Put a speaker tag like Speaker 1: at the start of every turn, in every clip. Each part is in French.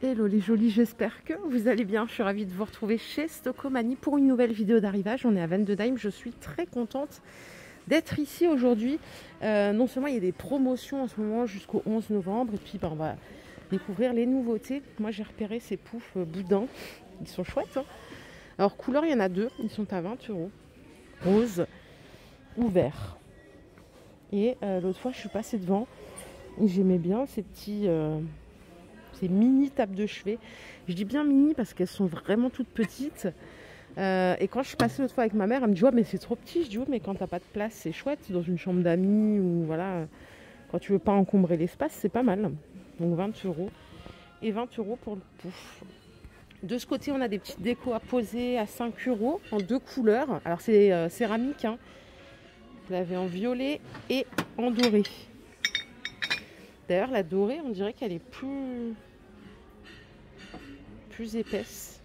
Speaker 1: Hello les jolis, j'espère que vous allez bien. Je suis ravie de vous retrouver chez Stockomanie pour une nouvelle vidéo d'arrivage. On est à Wendedheim, je suis très contente d'être ici aujourd'hui. Non seulement il y a des promotions en ce moment jusqu'au 11 novembre, et puis on va découvrir les nouveautés. Moi j'ai repéré ces poufs boudins, ils sont chouettes. Hein. Alors couleur, il y en a deux, ils sont à 20 €, rose ou vert. Et l'autre fois je suis passée devant et j'aimais bien ces petits... ces mini tapes de chevet. Je dis bien mini parce qu'elles sont vraiment toutes petites. Et quand je suis passée l'autre fois avec ma mère, elle me dit « Ouais, mais c'est trop petit ». Je dis « Oui, mais quand t'as pas de place, c'est chouette. Dans une chambre d'amis ou voilà, quand tu veux pas encombrer l'espace, c'est pas mal. » Donc 20 € et 20 € pour le pouf. De ce côté, on a des petites décos à poser à 5 € en deux couleurs. Alors c'est céramique, hein. Je l'avais en violet et en doré. D'ailleurs, la dorée, on dirait qu'elle est plus épaisse.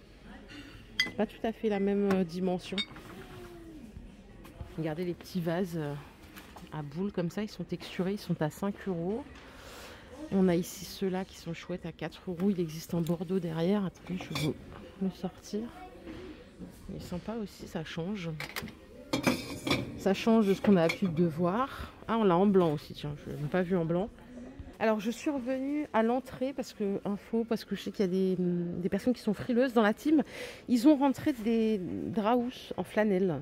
Speaker 1: C'est pas tout à fait la même dimension. Regardez les petits vases à boules comme ça, ils sont texturés, ils sont à 5 €. On a ici ceux-là qui sont chouettes à 4 €. Il existe un bordeaux derrière. Attendez, je vais le sortir. Il est sympa aussi, ça change. Ça change de ce qu'on a l'habitude de voir. Ah, on l'a en blanc aussi, tiens, je ne l'ai pas vu en blanc. Alors je suis revenue à l'entrée parce que je sais qu'il y a des personnes qui sont frileuses dans la team. Ils ont rentré des draps en flanelle,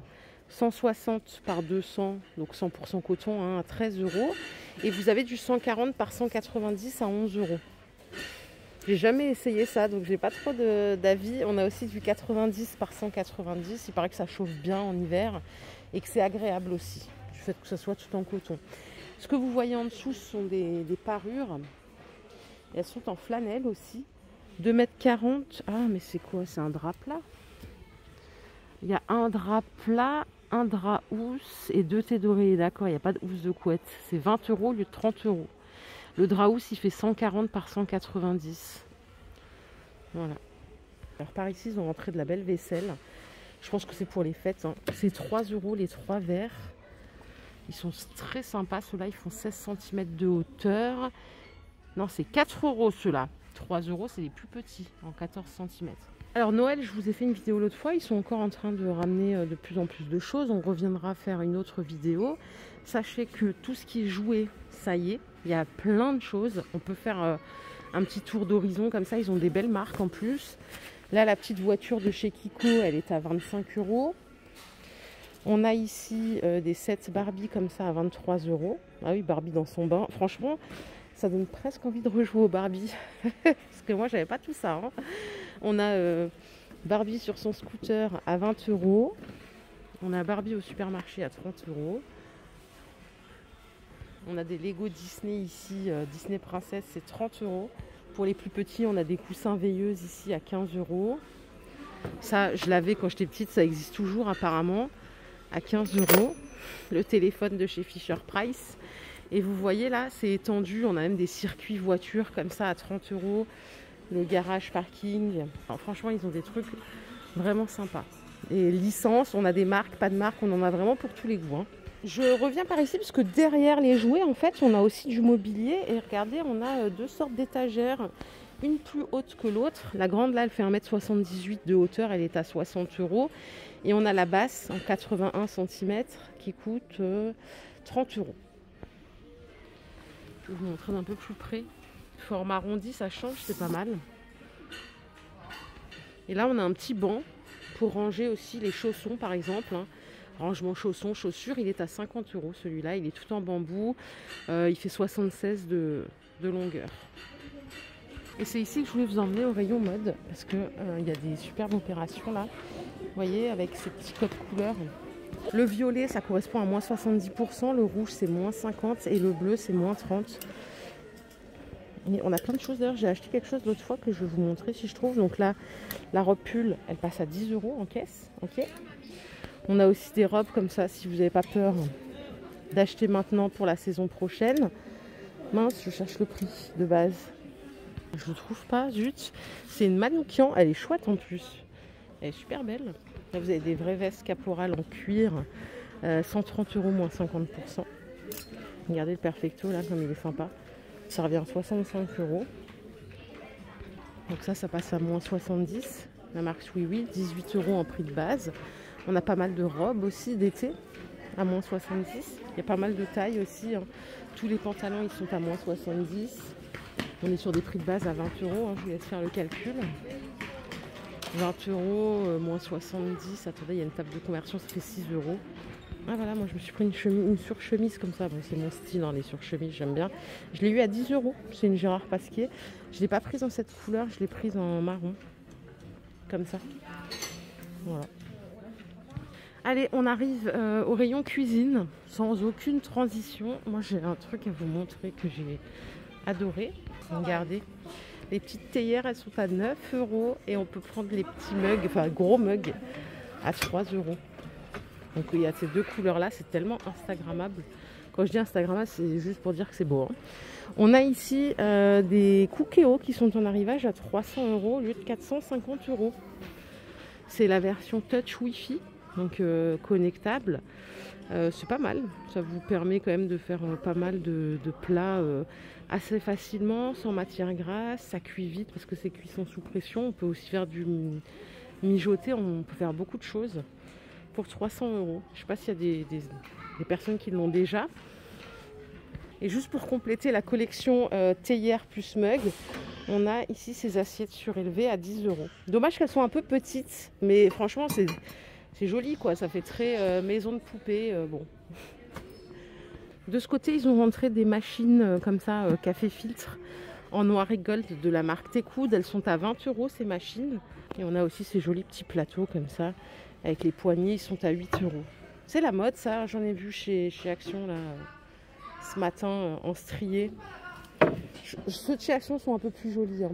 Speaker 1: 160 par 200, donc 100% coton, hein, à 13 €. Et vous avez du 140 par 190 à 11 €. J'ai jamais essayé ça, donc j'ai pas trop d'avis. On a aussi du 90 par 190. Il paraît que ça chauffe bien en hiver et que c'est agréable aussi, du fait que ça soit tout en coton. Ce que vous voyez en dessous, ce sont des parures. Et elles sont en flanelle aussi. 2,40 m. Ah, mais c'est quoi? C'est un drap plat. Il y a un drap plat, un drap housse et deux thés dorés. D'accord, il n'y a pas de housse de couette. C'est 20 € au lieu de 30 €. Le drap housse, il fait 140 par 190. Voilà. Alors par ici, ils ont rentré de la belle vaisselle. Je pense que c'est pour les fêtes. Hein. C'est 3 € les 3 verres. Ils sont très sympas, ceux-là, ils font 16 cm de hauteur. Non, c'est 4 € ceux-là. 3 €, c'est les plus petits, en 14 cm. Alors Noël, je vous ai fait une vidéo l'autre fois. Ils sont encore en train de ramener de plus en plus de choses. On reviendra faire une autre vidéo. Sachez que tout ce qui est jouet, ça y est, il y a plein de choses. On peut faire un petit tour d'horizon comme ça. Ils ont des belles marques en plus. Là, la petite voiture de chez Kiko, elle est à 25 €. On a ici des sets Barbie comme ça à 23 €. Ah oui, Barbie dans son bain. Franchement, ça donne presque envie de rejouer au Barbie. Parce que moi, j'avais pas tout ça. Hein. On a Barbie sur son scooter à 20 €. On a Barbie au supermarché à 30 €. On a des Lego Disney ici, Disney Princesse, c'est 30 €. Pour les plus petits, on a des coussins veilleuses ici à 15 €. Ça, je l'avais quand j'étais petite, ça existe toujours apparemment. À 15 €, le téléphone de chez Fisher Price. Et vous voyez là, c'est étendu. On a même des circuits voitures comme ça à 30 €. Le garage parking. Alors, franchement, ils ont des trucs vraiment sympas. Et licence, on a des marques, pas de marques. On en a vraiment pour tous les goûts. Hein. Je reviens par ici parce que derrière les jouets, en fait, on a aussi du mobilier. Et regardez, on a deux sortes d'étagères. Une plus haute que l'autre. La grande là, elle fait 1,78 m de hauteur. Elle est à 60 €. Et on a la basse en 81 cm qui coûte 30 €. Je vais vous montrer d'un peu plus près. Format arrondi, ça change, c'est pas mal. Et là, on a un petit banc pour ranger aussi les chaussons, par exemple. Hein. Rangement chaussons, chaussures, il est à 50 € celui-là. Il est tout en bambou. Il fait 76 de longueur. Et c'est ici que je voulais vous emmener au rayon mode. Parce qu'il y a des superbes opérations là. Vous voyez, avec ces petits codes couleurs. Le violet, ça correspond à moins 70%. Le rouge, c'est moins 50%. Et le bleu, c'est moins 30%. Et on a plein de choses. D'ailleurs, j'ai acheté quelque chose l'autre fois que je vais vous montrer si je trouve. Donc là, la robe pull, elle passe à 10 € en caisse. Ok. On a aussi des robes comme ça, si vous n'avez pas peur d'acheter maintenant pour la saison prochaine. Mince, je cherche le prix de base. Je ne le trouve pas, zut. C'est une mannequin. Elle est chouette en plus. Elle est super belle. Là, vous avez des vraies vestes caporales en cuir. 130 € moins 50%. Regardez le perfecto là, comme il est sympa. Ça revient à 65 €. Donc ça passe à moins 70. La marque Oui Oui, 18 € en prix de base. On a pas mal de robes aussi d'été à moins 70. Il y a pas mal de tailles aussi, hein. Tous les pantalons, ils sont à moins 70. On est sur des prix de base à 20 €, hein. Je vous laisse faire le calcul. 20 €, moins 70. Attendez, il y a une table de conversion, ça fait 6 €. Ah voilà, moi je me suis pris une surchemise comme ça. Bon, c'est mon style, hein, les surchemises, j'aime bien. Je l'ai eu à 10 €. C'est une Gérard Pasquier. Je ne l'ai pas prise en cette couleur, je l'ai prise en marron. Comme ça. Voilà. Allez, on arrive au rayon cuisine, sans aucune transition. Moi j'ai un truc à vous montrer que j'ai adoré. Regardez. Les petites théières, elles sont à 9 € et on peut prendre les petits mugs, enfin gros mugs, à 3 €. Donc il y a ces deux couleurs-là, c'est tellement instagrammable. Quand je dis instagrammable, c'est juste pour dire que c'est beau, hein. On a ici des Cookéo qui sont en arrivage à 300 € au lieu de 450 €. C'est la version Touch Wi-Fi, donc connectable. C'est pas mal, ça vous permet quand même de faire pas mal de plats assez facilement, sans matière grasse, ça cuit vite parce que c'est cuisson sous pression. On peut aussi faire du mijoter, on peut faire beaucoup de choses pour 300 €. Je ne sais pas s'il y a des personnes qui l'ont déjà. Et juste pour compléter la collection théière plus mug, on a ici ces assiettes surélevées à 10 €. Dommage qu'elles soient un peu petites, mais franchement c'est joli quoi, ça fait très maison de poupée. Bon. De ce côté, ils ont rentré des machines comme ça, café filtre, en noir et gold de la marque Tecoud. Elles sont à 20 € ces machines. Et on a aussi ces jolis petits plateaux comme ça, avec les poignées, ils sont à 8 €. C'est la mode ça, j'en ai vu chez Action là, ce matin en strié. Ceux de chez Action sont un peu plus jolis, hein,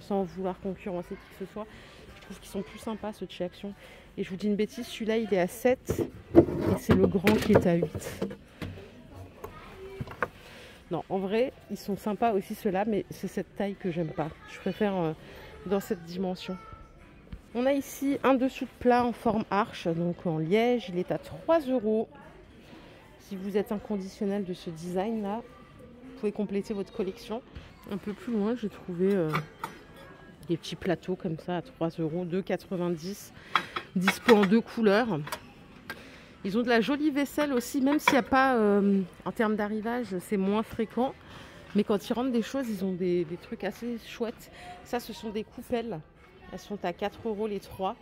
Speaker 1: sans vouloir concurrencer qui que ce soit. Je trouve qu'ils sont plus sympas ceux de chez Action. Et je vous dis une bêtise, celui-là il est à 7 et c'est le grand qui est à 8. Non, en vrai, ils sont sympas aussi ceux-là, mais c'est cette taille que j'aime pas. Je préfère dans cette dimension. On a ici un dessous de plat en forme arche, donc en liège. Il est à 3 €. Si vous êtes inconditionnel de ce design-là, vous pouvez compléter votre collection. Un peu plus loin, j'ai trouvé des petits plateaux comme ça à 3 €, 2,90 €, dispo en 2 couleurs. Ils ont de la jolie vaisselle aussi, même s'il n'y a pas, en termes d'arrivage, c'est moins fréquent. Mais quand ils rentrent des choses, ils ont des trucs assez chouettes. Ça, ce sont des coupelles. Elles sont à 4 € les 3.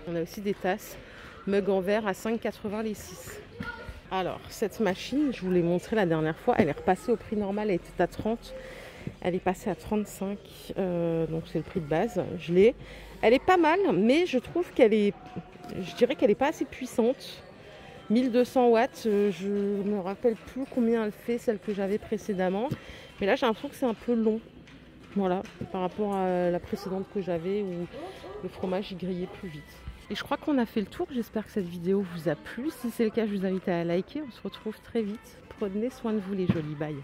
Speaker 1: On a aussi des tasses, mugs en verre à 5,80 € les 6. Alors, cette machine, je vous l'ai montrée la dernière fois, elle est repassée au prix normal, elle était à 30. Elle est passée à 35, donc c'est le prix de base. Je l'ai. Elle est pas mal, mais je trouve je dirais qu'elle n'est pas assez puissante. 1200 watts, je ne me rappelle plus combien elle fait, celle que j'avais précédemment. Mais là, j'ai l'impression que c'est un peu long. Voilà, par rapport à la précédente que j'avais où le fromage y grillait plus vite. Et je crois qu'on a fait le tour. J'espère que cette vidéo vous a plu. Si c'est le cas, je vous invite à liker. On se retrouve très vite. Prenez soin de vous les jolis. Bye.